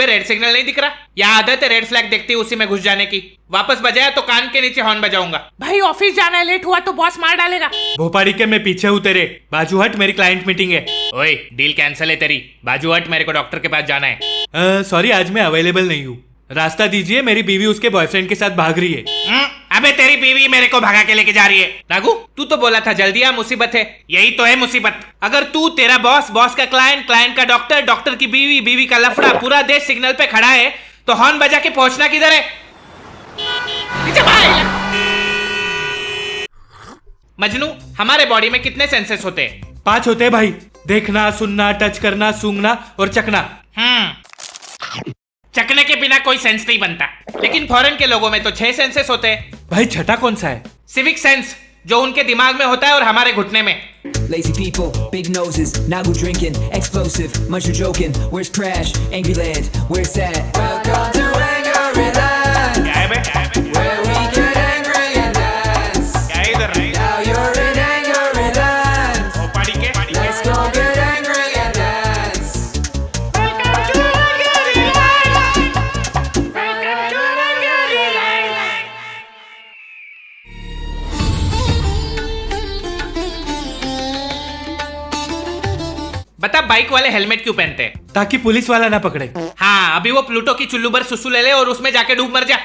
अबे red signal नहीं दिख रहा? यहाँ आदत है रेड फ्लैग देखती उसी में घुस जाने की। वापस बजाया तो कान के नीचे हॉर्न बजाऊंगा। भाई ऑफिस जाना है, लेट हुआ तो बॉस मार डालेगा। भोपाड़ी के मैं पीछे हूँ तेरे, बाजू हट, मेरी क्लाइंट मीटिंग है। ओए डील कैंसिल है तेरी, बाजू हट, मेरे को डॉक्टर के पास जाना है। सॉरी, आज मैं अवेलेबल नहीं हूँ। रास्ता दीजिए, मेरी बीवी उसके बॉयफ्रेंड के साथ भाग रही है। अबे तेरी बीवी मेरे को भगा के लेके जा रही है। राघु तू तो बोला था जल्दी आ, मुसीबत है। यही तो है मुसीबत। अगर तू, तेरा बॉस, बॉस का क्लाइंट, क्लाइंट का डॉक्टर, डॉक्टर की बीवी, बीवी का लफड़ा, पूरा देश सिग्नल पे खड़ा है तो हॉर्न बजा के पहुंचना किधर है? मजनू, हमारे बॉडी में कितने सेंसेस होते हैं? 5 होते हैं भाई, देखना, सुनना, टच करना, सूंघना और चखना। चखने के बिना कोई सेंस नहीं बनता, लेकिन फॉरेन के लोगों में तो 6 सेंसेस होते हैं। भाई छठा कौन सा है? सिविक सेंस, जो उनके दिमाग में होता है और हमारे घुटने में। Lazy people, big noses, Nagu drinking, explosive, much you joking. Where's trash? Angry land, where's sad? Welcome to Angryland. क्या है बे? Where we get angry and dance. क्या है इधर? Now you're in Angryland. भोपाड़ी के? Let's go get angry and dance. बता, bike वाले helmet क्यों पहनते हैं? ताकि पुलिस वाला ना पकड़े। हाँ, अभी वो प्लूटो की चुल्लू भर सुसु ले ले और उसमें जाके डूब मर जा।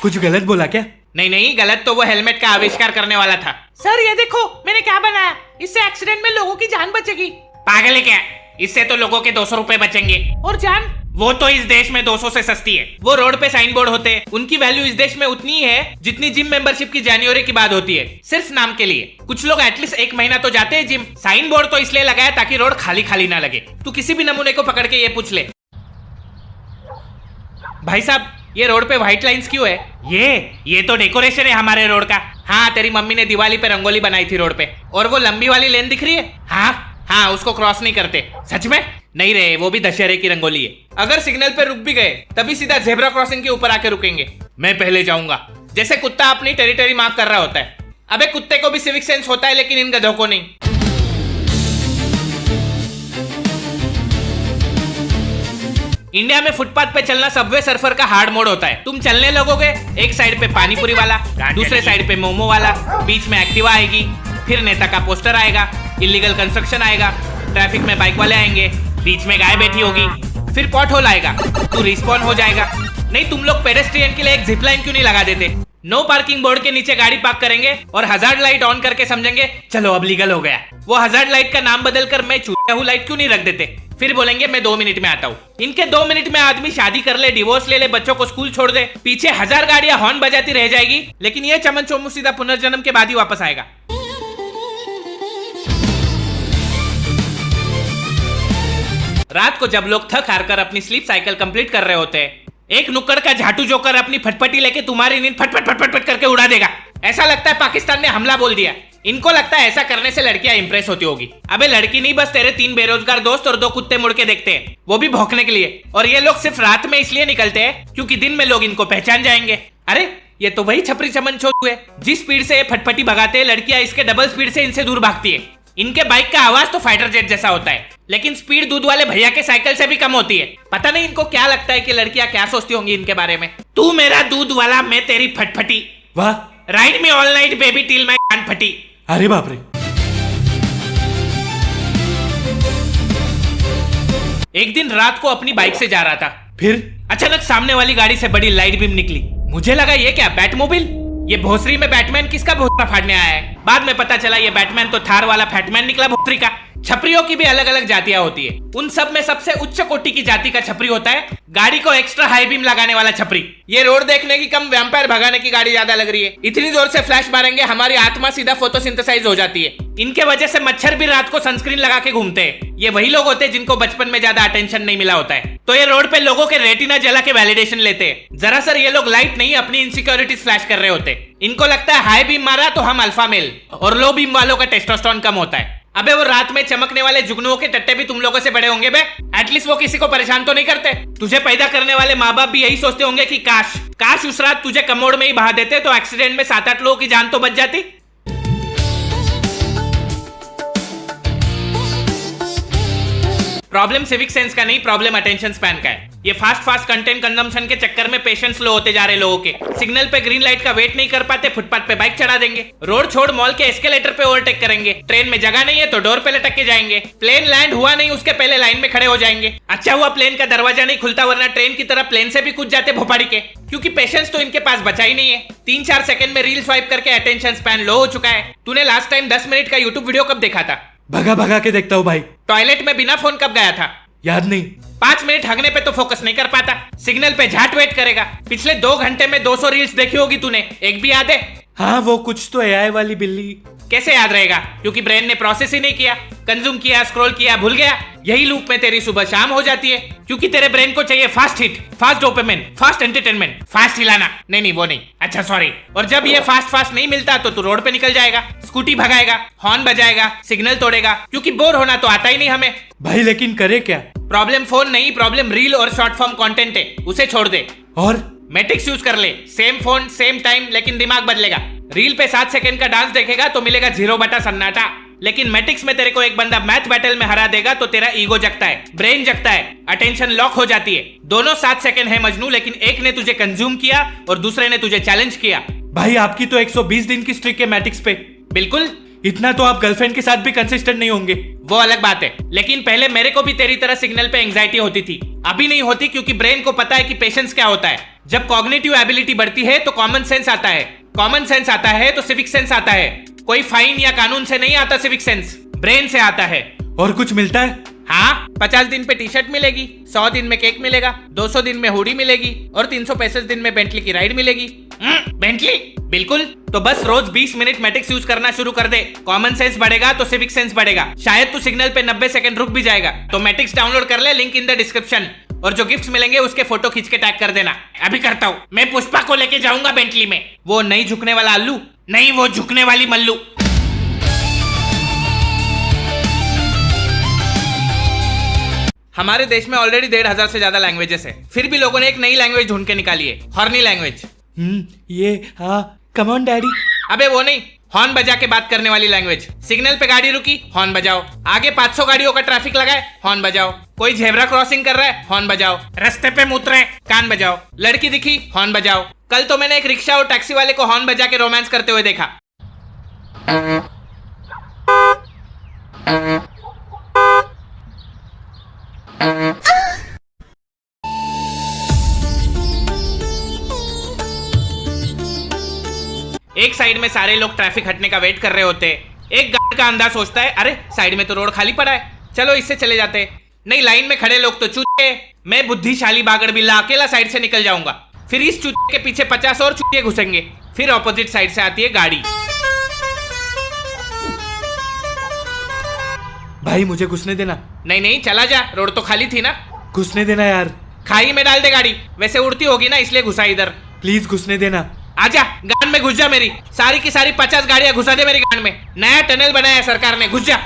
कुछ गलत बोला क्या? नहीं नहीं, गलत तो वो हेलमेट का आविष्कार करने वाला था। सर ये देखो मैंने क्या बनाया, इससे एक्सीडेंट में लोगों की जान बचेगी। पागल है क्या? इससे तो लोगों के 200 रुपए बचेंगे। और जान? वो तो इस देश में 200 से सस्ती है। वो रोड पे साइन बोर्ड होते हैं, उनकी वैल्यू इस देश में उतनी ही है जितनी जिम मेंबरशिप की जनवरी की बात होती है, सिर्फ नाम के लिए। कुछ लोग एटलीस्ट 1 महीना तो जाते हैं जिम। साइन बोर्ड तो इसलिए लगाया ताकि रोड खाली खाली ना लगे। तू किसी भी नमूने को पकड़ के ये पूछ ले, भाई साहब ये रोड पे व्हाइट लाइंस क्यों है? ये तो डेकोरेशन है हमारे रोड का। हाँ, तेरी मम्मी ने दिवाली पे रंगोली बनाई थी रोड पे। और वो लंबी वाली लेन दिख रही है, हाँ, उसको क्रॉस नहीं करते। सच में? नहीं रे, वो भी दशहरे की रंगोली है। अगर सिग्नल पे रुक भी गए तभी सीधा जेब्रा क्रॉसिंग के ऊपर आके रुकेंगे। मैं पहले जाऊंगा, जैसे कुत्ता अपनी टेरिटरी मार्क कर रहा होता है। अबे कुत्ते को भी सिविक सेंस होता है, लेकिन इन गधों को नहीं। इंडिया में फुटपाथ पे चलना सबवे सर्फर का हार्ड मोड होता है। तुम चलने लगोगे, एक साइड पे पानीपुरी वाला, दूसरे साइड पे मोमो वाला, बीच में एक्टिवा आएगी, फिर नेता का पोस्टर आएगा, इलीगल कंस्ट्रक्शन आएगा, ट्रैफिक में बाइक वाले आएंगे, बीच में गाय बैठी होगी, फिर पॉट होल आएगा, तू रिस्पॉन हो जाएगा। नहीं, तुम लोग पेडेस्ट्रियन के लिए एक जिप लाइन क्यों नहीं लगा देते? नो पार्किंग बोर्ड के नीचे गाड़ी पार्क करेंगे और हजार्ड लाइट ऑन करके समझेंगे चलो अब लीगल हो गया। वो हजार्ड लाइट का नाम बदल कर मैं चूतिया हूँ लाइट क्यों नहीं रख देते? फिर बोलेंगे मैं 2 मिनट में आता हूँ। इनके 2 मिनट में आदमी शादी कर ले, डिवोर्स ले ले, बच्चों को स्कूल छोड़ दे, पीछे 1000 गाड़ियां हॉर्न बजाती रह जाएगी, लेकिन ये चमन चोमू सीधा पुनर्जन्म के बाद ही वापस आएगा। रात को जब लोग थक हार कर अपनी स्लीप साइकिल कंप्लीट कर रहे होते हैं, एक नुक्कड़ का झाटू जोकर अपनी फटफटी लेके तुम्हारी नींद फटफट फटफट फट करके उड़ा देगा। ऐसा लगता है पाकिस्तान ने हमला बोल दिया। इनको लगता है ऐसा करने से लड़कियां इंप्रेस होती होगी। अबे लड़की नहीं, बस तेरे 3 बेरोजगार दोस्त और 2 कुत्ते मुड़ के देखते हैं, वो भी भौंकने के लिए। और ये लोग सिर्फ रात में इसलिए निकलते हैं क्योंकि दिन में लोग इनको पहचान जाएंगे। अरे ये तो वही छपरी चमन छोटू है, जिस स्पीड से ये फटफटी भगाते हैं लड़कियां इसके डबल स्पीड से इनसे दूर भागती है। इनके बाइक का आवाज तो फाइटर जेट जैसा होता है, लेकिन स्पीड दूध वाले भैया के साइकिल से भी कम होती है। पता नहीं इनको क्या लगता है कि लड़कियां क्या सोचती होंगी इनके बारे में। तू मेरा दूध वाला, मैं तेरी फटफटी, वाह, ride me all night baby till my कान फटी। अरे बाप रे। एक दिन रात को अपनी बाइक से जा रहा था, फिर अचानक सामने वाली गाड़ी से बड़ी लाइट बीम निकली। मुझे लगा ये क्या, बैटमोबिल? ये भोसरी में बैटमैन किसका भोसरा फाड़ने आया है? बाद में पता चला ये बैटमैन तो थार वाला फैटमैन निकला भोसरी का। छपरियों की भी अलग अलग जातियां होती है, उन सब में सबसे उच्च कोटि की जाति का छपरी होता है गाड़ी को एक्स्ट्रा हाई बीम लगाने वाला छपरी। ये रोड देखने की कम वैम्पायर भगाने की गाड़ी ज्यादा लग रही है। इतनी जोर से फ्लैश मारेंगे हमारी आत्मा सीधा फोटोसिंथेसाइज हो जाती है। इनके वजह से मच्छर भी रात को सनस्क्रीन लगा के घूमते हैं। ये वही लोग होते हैं जिनको बचपन में ज्यादा अटेंशन नहीं मिला होता है, तो ये रोड पे लोगों के रेटिना जला के वैलिडेशन लेते हैं। जरा सर ये लोग लाइट नहीं, अपनी इनसिक्योरिटीज फ्लैश कर रहे होते। इनको लगता है हाई बीम मारा तो हम अल्फा मेल, और लो बीम वालों का टेस्टोस्टेरोन कम होता है। अबे वो रात में चमकने वाले जुगनुओं के टट्टे भी तुम लोगों से बड़े होंगे बे। एटलीस्ट वो किसी को परेशान तो नहीं करते। तुझे पैदा करने वाले माँ बाप भी यही सोचते होंगे कि काश उस रात तुझे कमोड में ही बहा देते तो एक्सीडेंट में 7-8 लोगों की जान तो बच जाती। प्रॉब्लम सिविक सेंस का नहीं, प्रॉब्लम अटेंशन स्पैन का है। ये फास्ट कंटेंट कंजम्पशन के चक्कर में पेशेंस लो होते जा रहे लोगों के। सिग्नल पे ग्रीन लाइट का वेट नहीं कर पाते, फुटपाथ पे बाइक चढ़ा देंगे, रोड छोड़ मॉल के एस्केलेटर पे ओवरटेक करेंगे, ट्रेन में जगह नहीं है तो डोर पे लटक के जाएंगे, प्लेन लैंड हुआ नहीं उसके पहले लाइन में खड़े हो जाएंगे। अच्छा हुआ प्लेन का दरवाजा नहीं खुलता, वरना ट्रेन की तरह प्लेन से भी कूद जाते भोपाड़ी के, क्योंकि पेशेंस तो इनके पास बचा ही नहीं है। 3-4 सेकंड में रील स्वाइप करके अटेंशन स्पैन लो हो चुका है। तूने लास्ट टाइम 10 मिनट का यूट्यूब वीडियो कब देखा था? भगा के देखता हूँ भाई। टॉयलेट में बिना फोन कब गया था? याद नहीं। 5 मिनट हगने पे तो फोकस नहीं कर पाता, सिग्नल पे झाट वेट करेगा। पिछले 2 घंटे में 200 रील्स देखी होगी तूने, एक भी याद है? हाँ, वो कुछ तो एआई वाली बिल्ली। कैसे याद रहेगा? क्योंकि ब्रेन ने प्रोसेस ही नहीं किया, कंज्यूम किया, स्क्रॉल किया, भूल गया। यही लूप में तेरी सुबह शाम हो जाती है, क्योंकि तेरे ब्रेन को चाहिए fast hit, fast dopamine, fast entertainment, fast हिलाना। नहीं वो नहीं, अच्छा सॉरी। और जब ये फास्ट नहीं मिलता तो तू रोड पे निकल जाएगा, स्कूटी भगाएगा, हॉर्न बजाएगा, सिग्नल तोड़ेगा, क्योंकि बोर होना तो आता ही नहीं हमें। भाई लेकिन करे क्या? प्रॉब्लम फोन नहीं, प्रॉब्लम रील और शॉर्ट फॉर्म कंटेंट है, उसे छोड़ दे। और मैट्रिक्स यूज कर ले, सेम फोन सेम टाइम, लेकिन दिमाग बदलेगा। रील पे 7 सेकंड का डांस देखेगा तो मिलेगा 0 बटा सन्नाटा, लेकिन मैट्रिक्स में तेरे को एक बंदा मैथ बैटल में हरा देगा तो तेरा ईगो जगता है, ब्रेन जगता है, अटेंशन लॉक हो जाती है। दोनों 7 सेकंड है मजनू, लेकिन एक ने तुझे कंज्यूम किया और दूसरे ने तुझे चैलेंज किया। भाई आपकी तो 120 दिन की स्ट्रिक है मैट्रिक्स पे। बिल्कुल, इतना तो आप गर्लफ्रेंड के साथ भी कंसिस्टेंट नहीं होंगे। वो अलग बात है, लेकिन पहले मेरे को भी तेरी तरह सिग्नल पे एंजाइटी होती थी, अभी नहीं होती, क्योंकि ब्रेन को पता है कि पेशेंस क्या होता है। जब कॉग्निटिव एबिलिटी बढ़ती है तो कॉमन सेंस आता है, कॉमन सेंस आता है तो सिविक सेंस आता है। कोई फाइन या कानून से नहीं आता सिविक सेंस, ब्रेन से आता है। और कुछ मिलता है? हाँ, 50 दिन पे टी शर्ट मिलेगी, 100 दिन में केक मिलेगा, 200 दिन में हुडी मिलेगी और 365 दिन में बेंटली की राइड मिलेगी। बेंटली? बिल्कुल। तो बस रोज 20 मिनट मैट्रिक्स यूज करना शुरू कर दे, कॉमन सेंस बढ़ेगा तो सिविक सेंस बढ़ेगा। शायद तू सिग्नल पे 90 सेकंड रुक भी जाएगा। तो मैट्रिक्स डाउनलोड कर ले, लिंक इन द डिस्क्रिप्शन, और जो गिफ्ट्स मिलेंगे उसके फोटो खींच के टैग कर देना। अभी करता हूँ, मैं पुष्पा को लेके जाऊंगा बेंटली में। वो नहीं झुकने वाला अल्लू नहीं, वो झुकने वाली मल्लू। हमारे देश में ऑलरेडी 1,500 से ज्यादा लैंग्वेजेस है, फिर भी लोगों ने एक नई लैंग्वेज ढूंढ के निकाली है, हॉर्नी लैंग्वेज। ये हाँ, कम ऑन डैडी। अबे वो नहीं, हॉर्न बजा के बात करने वाली लैंग्वेज। सिग्नल पे गाड़ी रुकी, हॉर्न बजाओ। आगे 500 गाड़ियों का ट्रैफिक लगा है, हॉर्न बजाओ। कोई झेब्रा क्रॉसिंग कर रहा है, हॉर्न बजाओ। रास्ते पे मुत रहे, कान बजाओ। लड़की दिखी, हॉर्न बजाओ। कल तो मैंने एक रिक्शा और टैक्सी वाले को हॉर्न बजा के रोमांस करते हुए देखा। एक साइड में सारे लोग ट्रैफिक हटने का वेट कर रहे होते हैं। एक गार्ड का अंदाज सोचता है, अरे साइड में तो रोड खाली पड़ा है, चलो इससे चले जाते हैं। नहीं, लाइन में खड़े लोग तो चूतिए, मैं बुद्धिशाली बागड़ बिल्ला अकेला साइड से निकल जाऊंगा। फिर इस चूतिए के पीछे 50 और चूतिए घुसेंगे। फिर ऑपोजिट साइड से आती है गाड़ी। भाई मुझे घुसने देना। नहीं चला जा, रोड तो खाली थी ना। घुसने देना यार। खाई में डाल दे गाड़ी, वैसे उड़ती होगी ना इसलिए घुसा इधर। प्लीज घुसने देना। आजा, गान में घुस जा मेरी। सारी की सारी 50 गाड़ियां घुसा दे मेरी गान में। नया टनल बनाया है सरकार ने, घुस जा।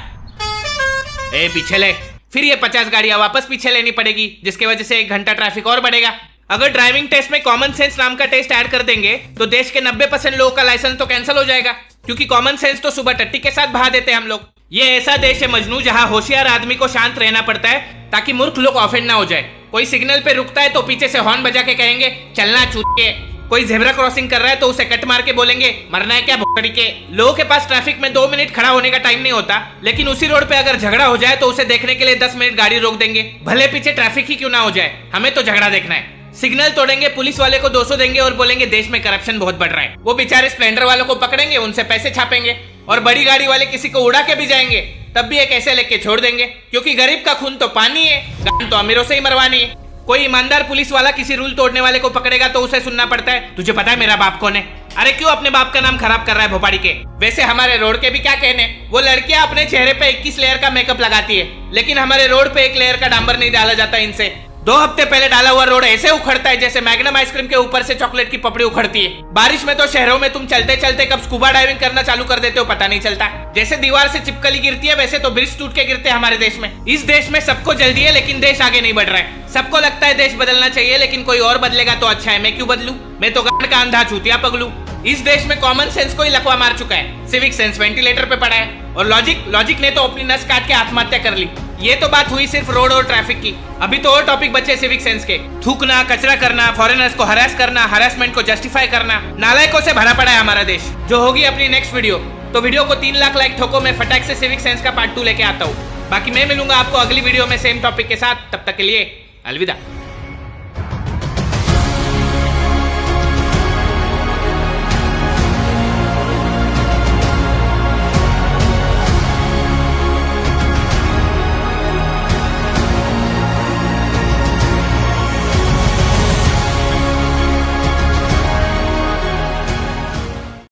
ए पीछे ले। फिर ये 50 गाड़ियां वापस पीछे लेनी पड़ेगी, जिसकी वजह से 1 घंटा ट्रैफिक और बढ़ेगा। अगर ड्राइविंग टेस्ट में कॉमन सेंस नाम का टेस्ट ऐड कर देंगे तो देश के 90% लोगों का लाइसेंस तो कैंसिल हो जाएगा, क्योंकि कॉमन सेंस तो सुबह टट्टी के साथ बहा देते हैं हम लोग। ये ऐसा देश है मजनू जहां होशियार आदमी को शांत रहना पड़ता है ताकि मूर्ख लोग ऑफेंड ना हो जाए। कोई सिग्नल पे रुकता है तो पीछे से हॉर्न बजा के कहेंगे चलना चूतिए। कोई ज़ेब्रा क्रॉसिंग कर रहा है तो उसे कट मार के बोलेंगे मरना है क्या भोसड़ी के। लोगों के पास ट्रैफिक में 2 मिनट खड़ा होने का टाइम नहीं होता, लेकिन उसी रोड पे अगर झगड़ा हो जाए तो उसे देखने के लिए 10 मिनट गाड़ी रोक देंगे, भले पीछे ट्रैफिक ही क्यों ना हो जाए, हमें तो झगड़ा देखना है। सिग्नल तोड़ेंगे, पुलिस वाले को 200 देंगे और बोलेंगे देश में करप्शन बहुत बढ़ रहा है। वो बेचारे स्प्लेंडर वालों को पकड़ेंगे, उनसे पैसे छापेंगे, और बड़ी गाड़ी वाले किसी को उड़ा के भी जाएंगे, तब भी एक ऐसे लेके छोड़ देंगे, क्योंकि गरीब का खून तो पानी है, गान तो अमीरों से ही मरवानी है। कोई ईमानदार पुलिस वाला किसी रूल तोड़ने वाले को पकड़ेगा तो उसे सुनना पड़ता है तुझे पता है मेरा बाप कौन है। अरे क्यों अपने बाप का नाम खराब कर रहा है भोपाड़ी के। वैसे हमारे रोड के भी क्या कहने, वो लड़कियां अपने चेहरे पे 21 लेयर का मेकअप लगाती है, लेकिन हमारे रोड पे 1 लेयर का डांबर नहीं डाला जाता इनसे। 2 हफ्ते पहले डाला हुआ रोड ऐसे उखड़ता है जैसे मैग्नम आइसक्रीम के ऊपर से चॉकलेट की पपड़ी उखड़ती है। बारिश में तो शहरों में तुम चलते चलते कब स्कूबा डाइविंग करना चालू कर देते हो पता नहीं चलता। जैसे दीवार से चिपकली गिरती है वैसे तो ब्रिज टूट के गिरते हैं हमारे देश में। इस देश में सबको जल्दी है लेकिन देश आगे नहीं बढ़ रहा है। सबको लगता है देश बदलना चाहिए, लेकिन कोई और बदलेगा तो अच्छा है, मैं क्यों बदलूं, मैं तो गांड का अंधा चूतिया पगलू। इस देश में कॉमन सेंस को ही लकवा मार चुका है, सिविक सेंस वेंटिलेटर पे पड़ा है, और लॉजिक ने तो अपनी नस काट के आत्महत्या कर ली। ये तो बात हुई सिर्फ रोड और ट्रैफिक की। अभी तो और टॉपिक बचे सिविक सेंस के। थूकना, कचरा करना, फॉरेनर्स को हरास करना, हरासमेंट को जस्टिफाई करना। नालायकों से भरा पड़ा है हमारा देश। जो होगी अपनी नेक्स्ट वीडियो, तो वीडियो को 3 लाख लाइक ठोको, मैं फटाक से सिविक सेंस का पार्ट 2 लेके आता हूँ। बाकी मैं मिलूंगा आपको अगली वीडियो में सेम टॉपिक के साथ। तब तक के लिए अलविदा।